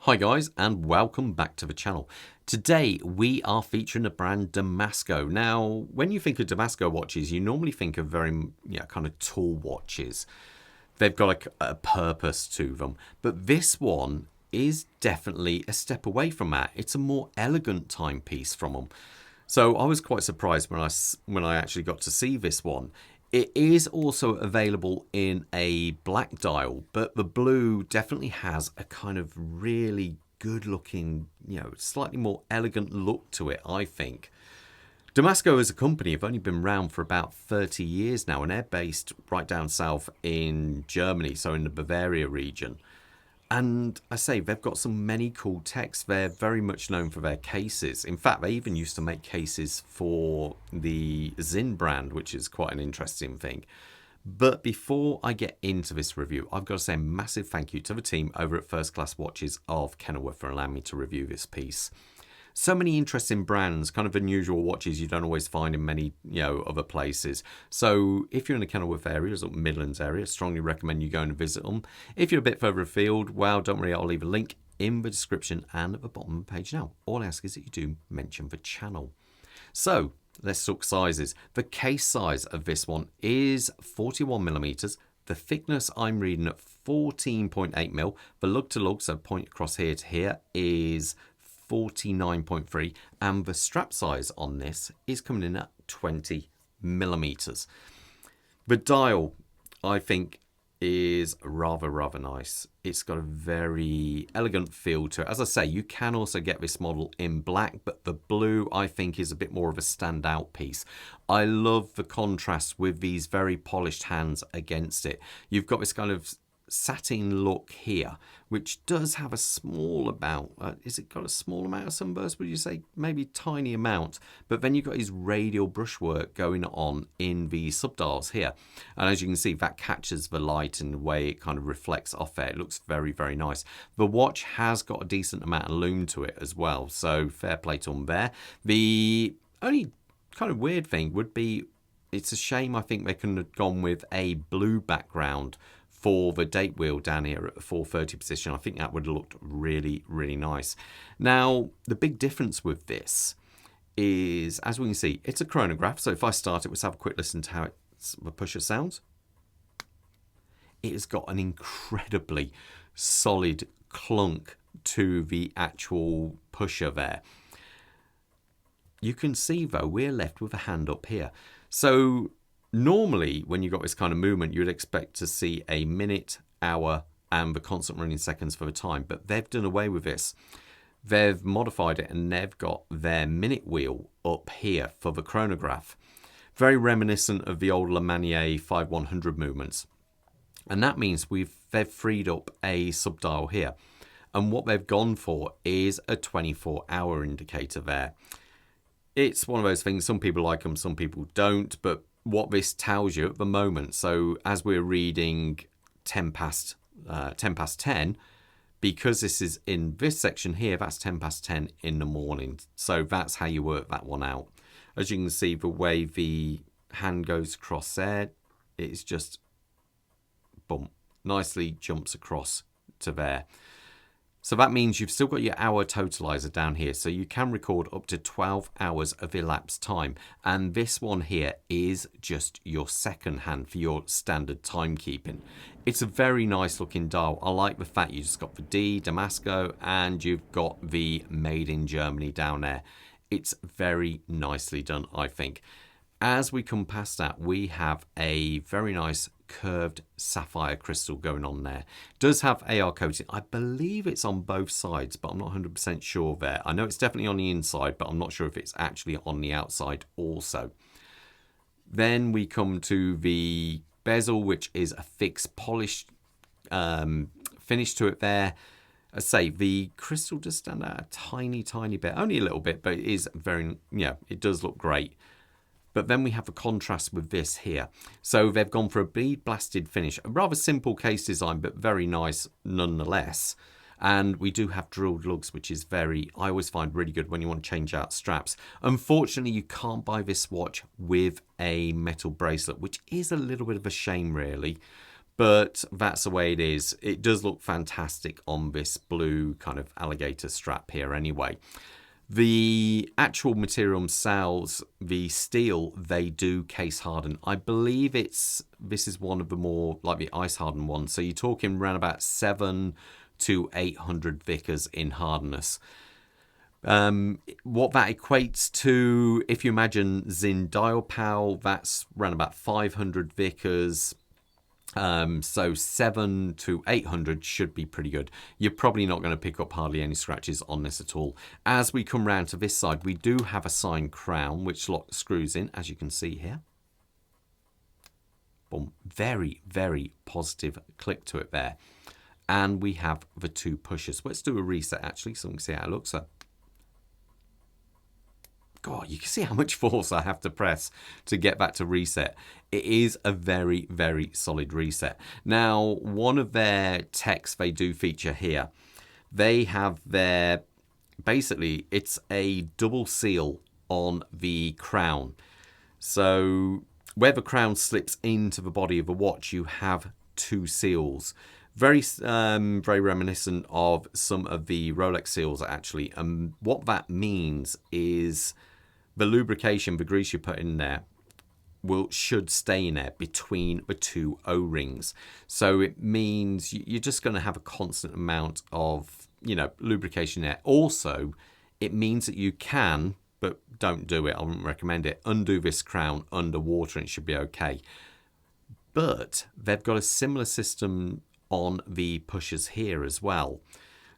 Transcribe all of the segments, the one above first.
Hi guys, and welcome back to the channel. Today we are featuring the brand Damasko. Now, when you think of Damasko watches, you normally think of very, kind of tall watches. They've got a purpose to them, but this one is definitely a step away from that. It's a more elegant timepiece from them. So I was quite surprised when I actually got to see this one. It is also available in a black dial, but the blue definitely has a kind of really good looking, slightly more elegant look to it, I think. Damasko as a company have only been around for about 30 years now, and they're based right down south in Germany, so in the Bavaria region. And I say they've got some many cool techs. They're very much known for their cases. In fact, they even used to make cases for the Zinn brand, which is quite an interesting thing. But before I get into this review, I've got to say a massive thank you to the team over at First Class Watches of Kenilworth for allowing me to review this piece. So many interesting brands, kind of unusual watches you don't always find in many, other places. So if you're in the Kenilworth area or Midlands area, I strongly recommend you go and visit them. If you're a bit further afield, well, don't worry, I'll leave a link in the description and at the bottom of the page now. All I ask is that you do mention the channel. So let's talk sizes. The case size of this one is 41mm. The thickness I'm reading at 14.8mm. The lug to lug, so point across here to here, is 49.3, and the strap size on this is coming in at 20mm. The dial, I think, is rather nice. It's got a very elegant feel to it. As I say, you can also get this model in black, but the blue, I think, is a bit more of a standout piece. I love the contrast with these very polished hands against it. You've got this kind of satin look here, which does have a small amount. Is it got a small amount of sunburst? Would you say maybe tiny amount? But then you've got his radial brushwork going on in the subdials here, and as you can see, that catches the light and the way it kind of reflects off there. It looks very nice. The watch has got a decent amount of lume to it as well, so fair play to them there. The only kind of weird thing would be, it's a shame I think they couldn't have gone with a blue background for the date wheel down here at the 430 position. I think that would have looked really nice. Now, the big difference with this is, as we can see, it's a chronograph. So if I start it, let's have a quick listen to how the pusher sounds. It has got an incredibly solid clunk to the actual pusher there. You can see, though, we're left with a hand up here. So normally, when you've got this kind of movement, you would expect to see a minute, hour, and the constant running seconds for the time. But they've done away with this. They've modified it, and they've got their minute wheel up here for the chronograph. Very reminiscent of the old Le Manier 5100 movements. And that means they've freed up a subdial here. And what they've gone for is a 24-hour indicator there. It's one of those things, some people like them, some people don't, but what this tells you at the moment, so as we're reading 10 past 10, because this is in this section here, that's 10 past 10 in the morning. So that's how you work that one out. As you can see, the way the hand goes across there, it's just, boom, nicely jumps across to there. So that means you've still got your hour totalizer down here. So you can record up to 12 hours of elapsed time. And this one here is just your second hand for your standard timekeeping. It's a very nice looking dial. I like the fact you just got the D, Damasko, and you've got the Made in Germany down there. It's very nicely done, I think. As we come past that, we have a very nice curved sapphire crystal going on there. Does have AR coating. I believe it's on both sides, but I'm not 100% sure there. I know it's definitely on the inside, but I'm not sure if it's actually on the outside also. Then we come to the bezel, which is a fixed polished finish to it there. I say the crystal does stand out a tiny bit, only a little bit, but it is very, it does look great. But then we have a contrast with this here. So they've gone for a bead blasted finish, a rather simple case design, but very nice nonetheless. And we do have drilled lugs, which is I always find really good when you want to change out straps. Unfortunately, you can't buy this watch with a metal bracelet, which is a little bit of a shame really. But that's the way it is. It does look fantastic on this blue kind of alligator strap here anyway. The actual material themselves, the steel, they do case harden. I believe this is one of the more like the ice hardened ones. So you're talking around about 700 to 800 Vickers in hardness. What that equates to, if you imagine Zinn dial pow, that's around about 500 Vickers. So 700 to 800 should be pretty good. You're probably not going to pick up hardly any scratches on this at all. As we come round to this side, we do have a signed crown which screws in, as you can see here. Boom. Very, very positive click to it there. And we have the two pushers. Let's do a reset actually so we can see how it looks. God, you can see how much force I have to press to get back to reset. It is a very, very solid reset. Now, one of their techs they do feature here, they have their, basically, it's a double seal on the crown. So where the crown slips into the body of a watch, you have two seals. Very reminiscent of some of the Rolex seals, actually. And what that means is the lubrication, the grease you put in there, should stay in there between the two O-rings. So it means you're just going to have a constant amount of, lubrication there. Also, it means that you can, but don't do it, I wouldn't recommend it, undo this crown underwater and it should be okay. But they've got a similar system on the pushers here as well.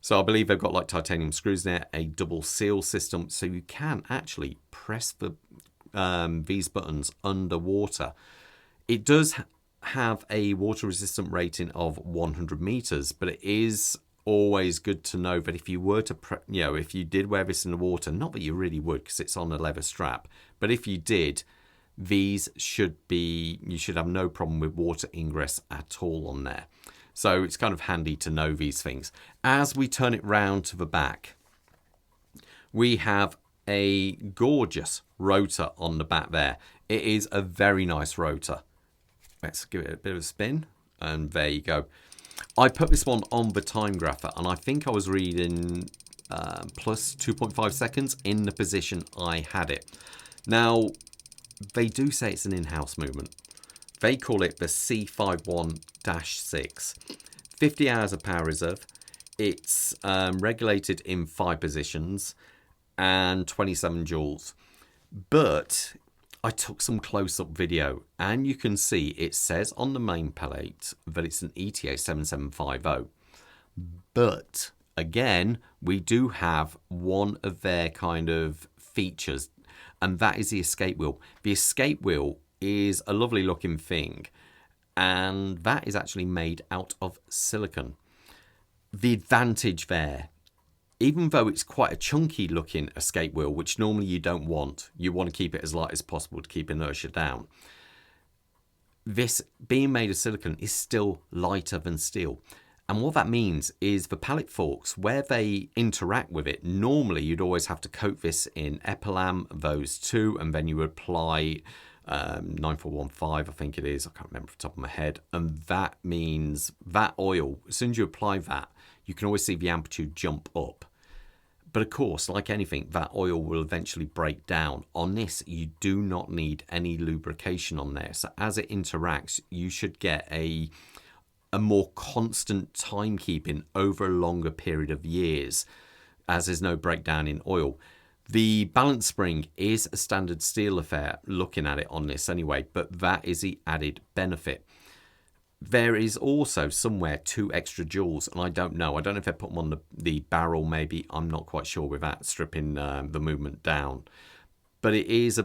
So I believe they've got like titanium screws there, a double seal system, so you can actually press these buttons underwater. It does have a water resistant rating of 100 meters, but it is always good to know that if you were to, if you did wear this in the water, not that you really would because it's on a leather strap, but if you did, these you should have no problem with water ingress at all on there. So it's kind of handy to know these things. As we turn it round to the back, we have a gorgeous rotor on the back there. It is a very nice rotor. Let's give it a bit of a spin, and there you go. I put this one on the time grapher, and I think I was reading plus 2.5 seconds in the position I had it. Now, they do say it's an in-house movement. They call it the C51-6. 50 hours of power reserve. It's regulated in 5 positions and 27 joules. But I took some close-up video and you can see it says on the main plate that it's an ETA 7750. But again, we do have one of their kind of features, and that is the escape wheel. The escape wheel is a lovely looking thing, and that is actually made out of silicon. The advantage there, even though it's quite a chunky looking escape wheel, which normally you don't want, you want to keep it as light as possible to keep inertia down. This being made of silicon is still lighter than steel. And what that means is the pallet forks, where they interact with it, normally you'd always have to coat this in Epilam, those two, and then you would apply 9415, I think it is, I can't remember off the top of my head, and that means that oil, as soon as you apply that, you can always see the amplitude jump up. But of course, like anything, that oil will eventually break down. On this, you do not need any lubrication on there, so as it interacts, you should get a more constant timekeeping over a longer period of years, as there's no breakdown in oil. The balance spring is a standard steel affair, looking at it on this anyway, but that is the added benefit. There is also somewhere 2 extra joules, and I don't know if they put them on the barrel maybe, I'm not quite sure without stripping the movement down. But it is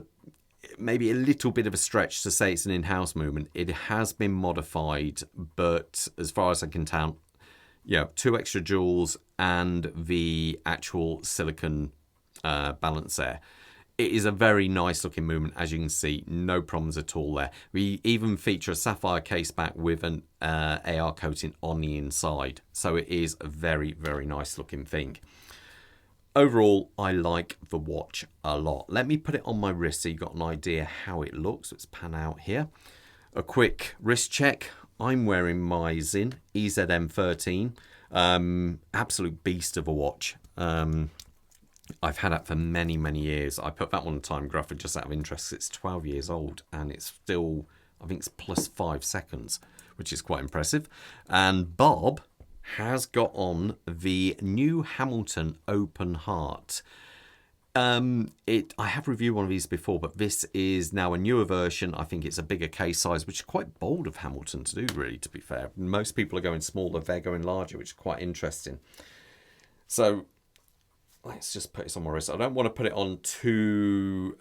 maybe a little bit of a stretch to say it's an in-house movement. It has been modified, but as far as I can tell, 2 extra joules and the actual silicon balance there. It is a very nice looking movement, as you can see, no problems at all there. We even feature a sapphire case back with an AR coating on the inside, so it is a very, very nice looking thing. Overall, I like the watch a lot. Let me put it on my wrist so you got an idea how it looks. Let's pan out here. A quick wrist check I'm wearing my Zin EZM13. Absolute beast of a watch. I've had that for many, many years. I put that one on Timegraph just out of interest. It's 12 years old and it's still, I think it's plus 5 seconds, which is quite impressive. And Bob has got on the new Hamilton Open Heart. I have reviewed one of these before, but this is now a newer version. I think it's a bigger case size, which is quite bold of Hamilton to do, really, to be fair. Most people are going smaller, they're going larger, which is quite interesting. So let's just put this on my wrist. I don't want to put it on too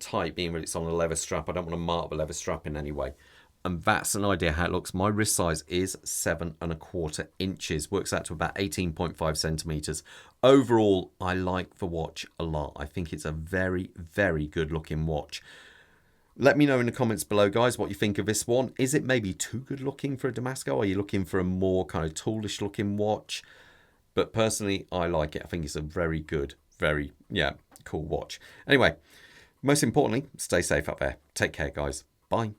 tight, being that it's on a leather strap. I don't want to mark the leather strap in any way. And that's an idea how it looks. My wrist size is 7¼ inches. Works out to about 18.5 centimeters. Overall, I like the watch a lot. I think it's a very, very good looking watch. Let me know in the comments below, guys, what you think of this one. Is it maybe too good looking for a Damasko? Are you looking for a more kind of toolish looking watch? But personally, I like it. I think it's a very good, very, cool watch. Anyway, most importantly, stay safe out there. Take care, guys. Bye.